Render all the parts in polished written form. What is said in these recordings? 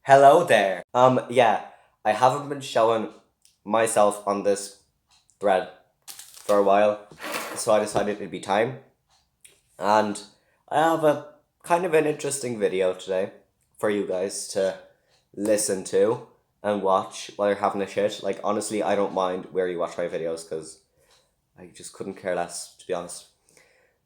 Hello there. Yeah, I haven't been showing myself on this thread for a while, so I decided it'd be time. And I have a kind of an interesting video today for you guys to listen to and watch while you're having a shit. Like, honestly, I don't mind where you watch my videos because I just couldn't care less, to be honest.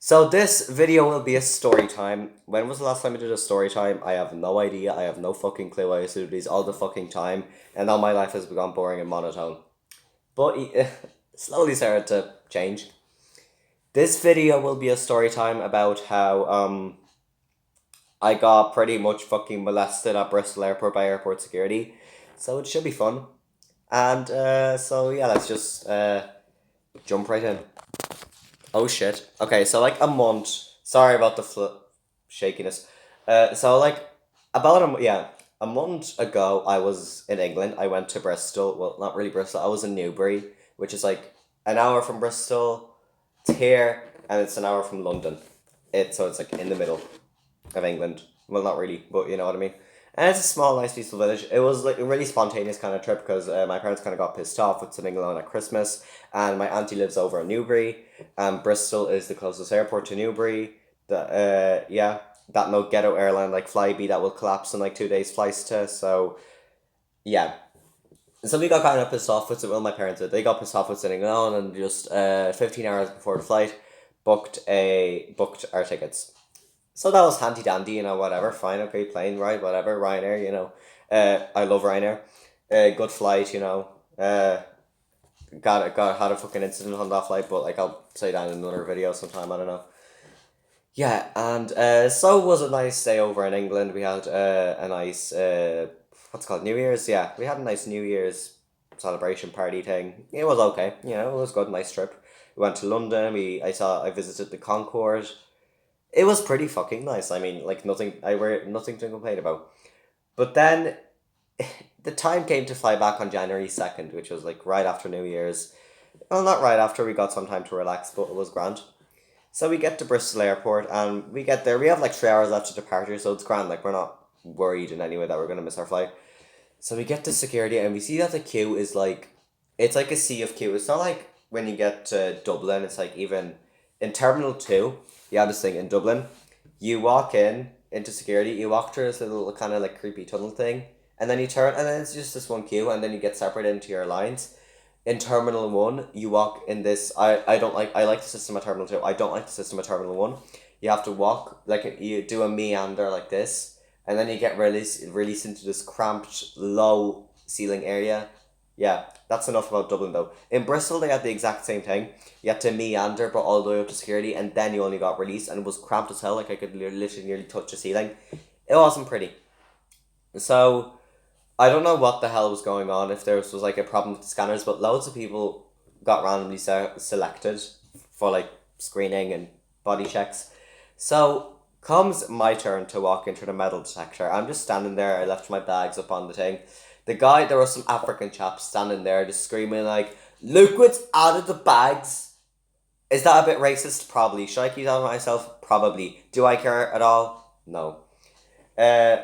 So this video will be a story time. When was the last time I did a story time? I have no idea. I have no fucking clue. I used to do these all the fucking time, and now my life has become boring and monotone. But slowly started to change. This video will be a story time about how I got pretty much fucking molested at Bristol Airport by airport security. So it should be fun. And so yeah, let's just jump right in. Oh shit. Okay, so like a month. Sorry about the shakiness. So like about a month ago, I was in England. I went to Bristol. Well, not really Bristol. I was in Newbury, which is like an hour from Bristol to here, and it's an hour from London. It's like in the middle of England. Well, not really, but you know what I mean. And it's a small, nice, peaceful village. It was like a really spontaneous kind of trip because my parents kind of got pissed off with sitting alone at Christmas, and my auntie lives over in Newbury, and Bristol is the closest airport to Newbury. That no ghetto airline like Flybe that will collapse in like 2 days flights to. So yeah, so we got kind of pissed off with it. Well, my parents did. They got pissed off with sitting alone, and just 15 hours before the flight, booked our tickets. So that was handy dandy, whatever, fine, okay, plane ride, whatever, Ryanair, I love Ryanair. Good flight, had a fucking incident on that flight, but like I'll say that in another video sometime, I don't know. Yeah, and so was a nice day over in England. We had a nice what's it called, New Year's. Yeah, we had a nice New Year's celebration party thing. It was okay, it was good, nice trip. We went to London. I visited the Concorde. It was pretty fucking nice. I mean, like nothing. I were nothing to complain about. But then, the time came to fly back on January 2nd, which was like right after New Year's. Well, not right after. We got some time to relax, but it was grand. So we get to Bristol Airport and we get there. We have like 3 hours after departure, so it's grand. Like we're not worried in any way that we're gonna miss our flight. So we get to security and we see that the queue is like, it's like a sea of queue. It's not like when you get to Dublin. It's like even in Terminal 2, you have this thing in Dublin. You walk in into security, you walk through this little kind of like creepy tunnel thing, and then you turn, and then it's just this one queue, and then you get separated into your lines. In Terminal 1, you walk in this. I like the system at Terminal 2. I don't like the system at Terminal 1. You have to walk, like, you do a meander like this, and then you get released into this cramped, low ceiling area. Yeah, that's enough about Dublin though. In Bristol, they had the exact same thing. You had to meander, but all the way up to security, and then you only got released, and it was cramped as hell. Like I could literally nearly touch the ceiling. It wasn't pretty. So I don't know what the hell was going on. If there was like a problem with the scanners, but loads of people got randomly selected for like screening and body checks. So comes my turn to walk into the metal detector. I'm just standing there. I left my bags up on the thing. There was some African chaps standing there just screaming like, liquids out of the bags. Is that a bit racist? Probably. Should I keep that myself? Probably. Do I care at all? No. Uh,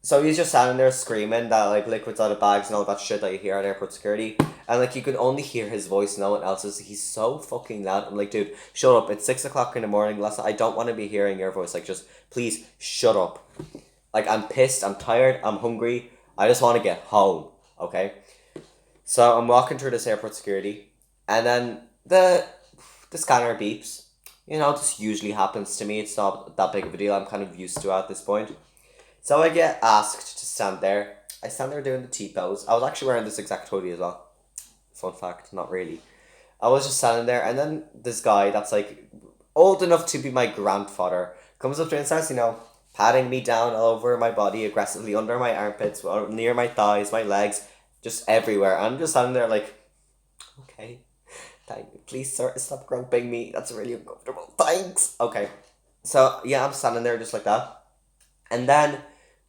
so he's just standing there screaming that like liquids out of bags and all that shit that you hear at airport security. And like you can only hear his voice, no one else's. He's so fucking loud. I'm like, dude, shut up. It's 6 o'clock in the morning. Listen, I don't want to be hearing your voice. Like, just please shut up. Like, I'm pissed. I'm tired. I'm hungry. I just want to get home. Okay. So I'm walking through this airport security, and then the scanner beeps. This usually happens to me. It's not that big of a deal. I'm kind of used to it at this point. So I get asked to stand there. I stand there doing the T-pose. I was actually wearing this exact hoodie as well. Fun fact, not really. I was just standing there, and then this guy that's like old enough to be my grandfather comes up to me and starts, patting me down all over my body aggressively, under my armpits, near my thighs, my legs, just everywhere. I'm just standing there like, okay, thank you. Please, sir, stop groping me. That's really uncomfortable. Thanks. Okay. So yeah, I'm standing there just like that. And then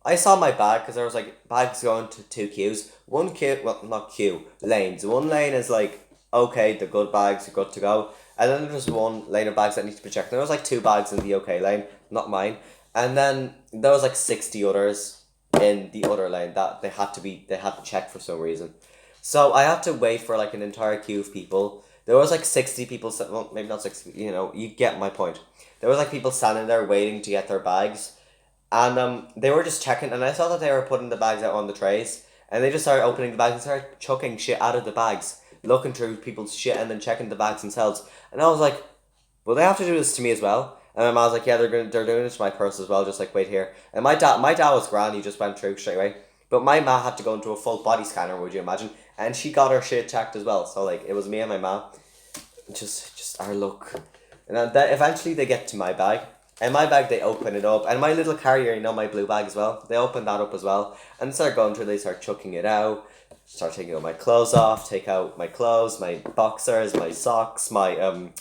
I saw my bag because there was like bags going to two queues. One queue, well, not queue, lanes. One lane is like, okay, the good bags are good to go. And then there's one lane of bags that need to be checked. There was like two bags in the okay lane, not mine. And then there was like 60 others. in the other lane that they had to check for some reason. So I had to wait for like an entire queue of people. There was like 60 people, well, maybe not 60, you get my point. There was like people standing there waiting to get their bags. And they were just checking, and I saw that they were putting the bags out on the trays. And they just started opening the bags and started chucking shit out of the bags, looking through people's shit and then checking the bags themselves. And I was like, well, they have to do this to me as well. And my mom was like, yeah, they're doing it to my purse as well. Just like wait here. And my dad was grand. He just went through straight away. But my ma had to go into a full body scanner. Would you imagine? And she got her shit checked as well. So like it was me and my ma. Just our luck. And then eventually they get to my bag. And my bag, they open it up. And my little carrier, my blue bag as well. They open that up as well. And start going through, they start chucking it out. Start taking all my clothes off. Take out my clothes, my boxers, my socks, my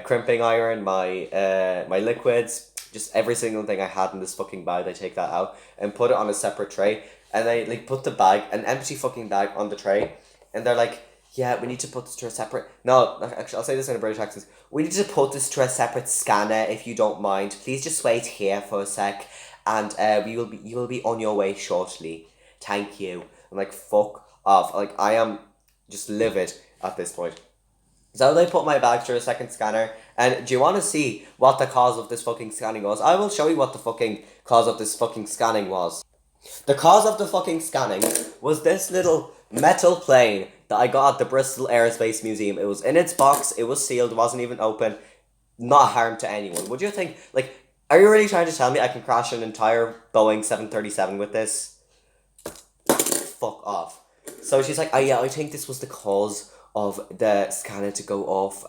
crimping iron, my liquids. Just every single thing I had in this fucking bag, they take that out. And put it on a separate tray. And they like put the bag, an empty fucking bag on the tray. And they're like, yeah, we need to put this to a separate... No, actually, I'll say this in a British accent. We need to put this to a separate scanner, if you don't mind. Please just wait here for a sec, and you will be on your way shortly. Thank you. I'm like, fuck off. Like, I am just livid at this point. So they put my bag through a second scanner, and do you want to see what the cause of this fucking scanning was? I will show you what the fucking cause of this fucking scanning was. The cause of the fucking scanning was this little metal plane that I got at the Bristol Aerospace Museum. It was in its box, it was sealed, wasn't even open, not harm to anyone. Would you think, like, are you really trying to tell me I can crash an entire Boeing 737 with this? Fuck off. So she's like, oh yeah, I think this was the cause of the scanner to go off.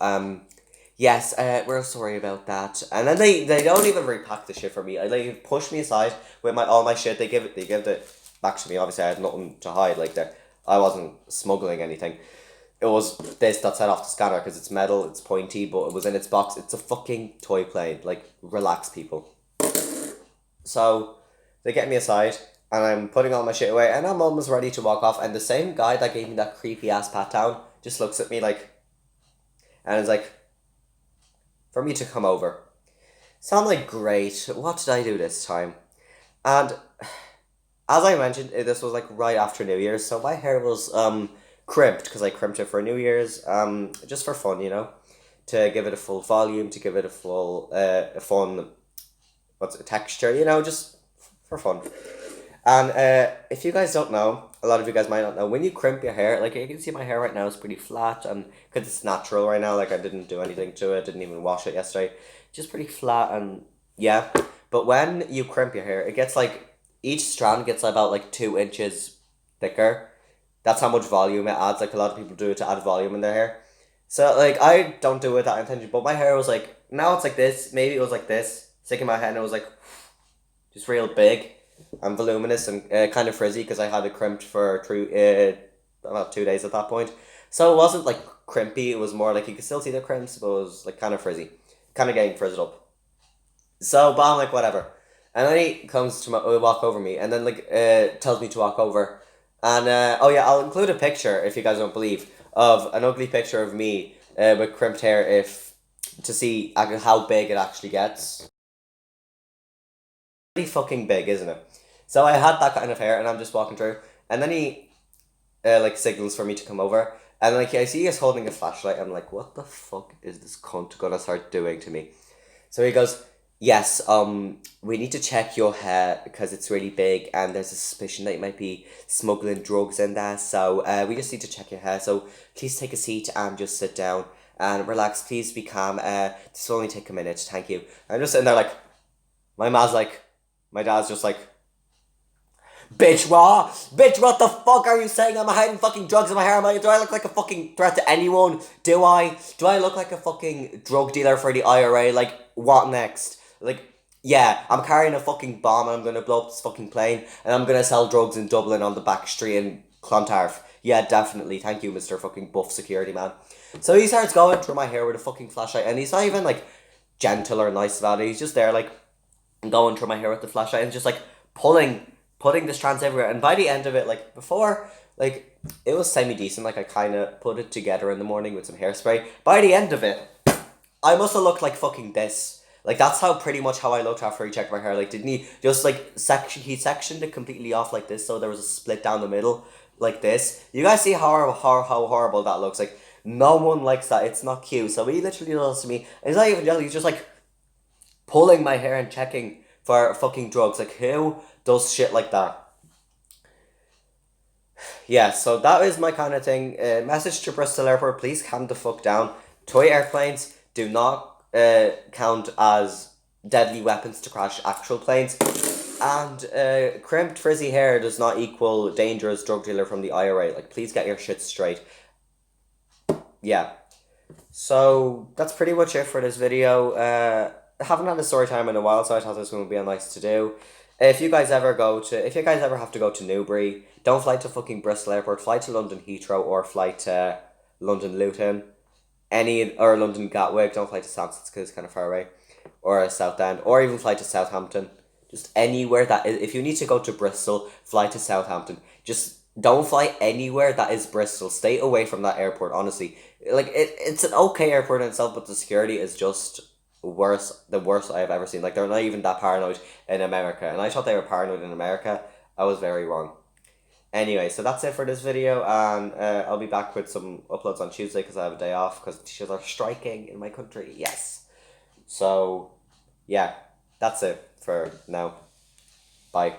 Yes, we're sorry about that. And then they don't even repack the shit for me. They push me aside with all my shit. They give it back to me. Obviously, I had nothing to hide. Like I wasn't smuggling anything. It was this that set off the scanner because it's metal, it's pointy, but it was in its box. It's a fucking toy plane. Like, relax, people. So they get me aside, and I'm putting all my shit away, and I'm almost ready to walk off. And the same guy that gave me that creepy ass pat down just looks at me like, and is like, for me to come over. So I'm like, great, what did I do this time? And as I mentioned, this was like right after New Year's, so my hair was crimped, because I crimped it for New Year's, just for fun, to give it a full volume, to give it a full, a fun, texture, just for fun. And if you guys don't know, a lot of you guys might not know, when you crimp your hair, like you can see my hair right now is pretty flat, and because it's natural right now, like I didn't do anything to it, didn't even wash it yesterday, just pretty flat, and yeah. But when you crimp your hair, it gets like, each strand gets about like 2 inches thicker. That's how much volume it adds. Like a lot of people do it to add volume in their hair. So like I don't do it that intention, but my hair was like, now it's like this, maybe it was like this, sticking my head, and it was like just real big and voluminous and kind of frizzy because I had it crimped for about 2 days at that point. So it wasn't like crimpy, it was more like you could still see the crimps, but it was like kind of frizzy, kind of getting frizzed up. So, but I'm like, whatever. And then he comes to walk over me, and then like tells me to walk over. And oh yeah, I'll include a picture, if you guys don't believe, of an ugly picture of me with crimped hair, if to see how big it actually gets. Pretty fucking big, isn't it? So I had that kind of hair, and I'm just walking through, and then he like signals for me to come over, and like I see he's holding a flashlight. I'm like, what the fuck is this cunt gonna start doing to me? So he goes, yes, we need to check your hair because it's really big, and there's a suspicion that you might be smuggling drugs in there. So we just need to check your hair. So please take a seat and just sit down and relax. Please be calm. This will only take a minute. Thank you. I'm just sitting there like, my dad's just like, bitch, what? Bitch, what the fuck are you saying? I'm hiding fucking drugs in my hair. Do I look like a fucking threat to anyone? Do I? Do I look like a fucking drug dealer for the IRA? Like, what next? Like, yeah, I'm carrying a fucking bomb, and I'm gonna blow up this fucking plane, and I'm gonna sell drugs in Dublin on the back street in Clontarf. Yeah, definitely. Thank you, Mr. fucking buff security man. So he starts going through my hair with a fucking flashlight, and he's not even like gentle or nice about it. He's just there like going through my hair with the flashlight and just like putting the strands everywhere. And by the end of it, like before, like it was semi-decent, like I kind of put it together in the morning with some hairspray. By the end of it, I must have looked like fucking this. Like, that's how pretty much how I looked after he checked my hair. Like, didn't he just, like, he sectioned it completely off like this, so there was a split down the middle, like this. You guys see how horrible that looks? Like, no one likes that. It's not cute. So he literally does to me. And he's not even jealous. He's just, like, pulling my hair and checking for fucking drugs. Like, who does shit like that? Yeah, so that is my kind of thing. Message to Bristol Airport, please calm the fuck down. Toy airplanes do not count as deadly weapons to crash actual planes. And crimped frizzy hair does not equal dangerous drug dealer from the IRA. Like, please get your shit straight. Yeah. So that's pretty much it for this video. I haven't had a story time in a while, so I thought this one would be a nice to do. If you guys ever have to go to Newbury, don't fly to fucking Bristol Airport. Fly to London Heathrow or fly to London Luton, or London Gatwick. Don't fly to Stansted because it's kind of far away, or Southend, or even fly to Southampton. Just anywhere that is. If you need to go to Bristol, fly to Southampton. Just don't fly anywhere that is Bristol. Stay away from that airport. Honestly, like it's an okay airport in itself, but the security is just the worst I have ever seen. Like, they're not even that paranoid in America, and I thought they were paranoid in America. I was very wrong. Anyway, so that's it for this video, and I'll be back with some uploads on Tuesday because I have a day off because teachers are striking in my country. Yes. So, yeah, that's it for now. Bye.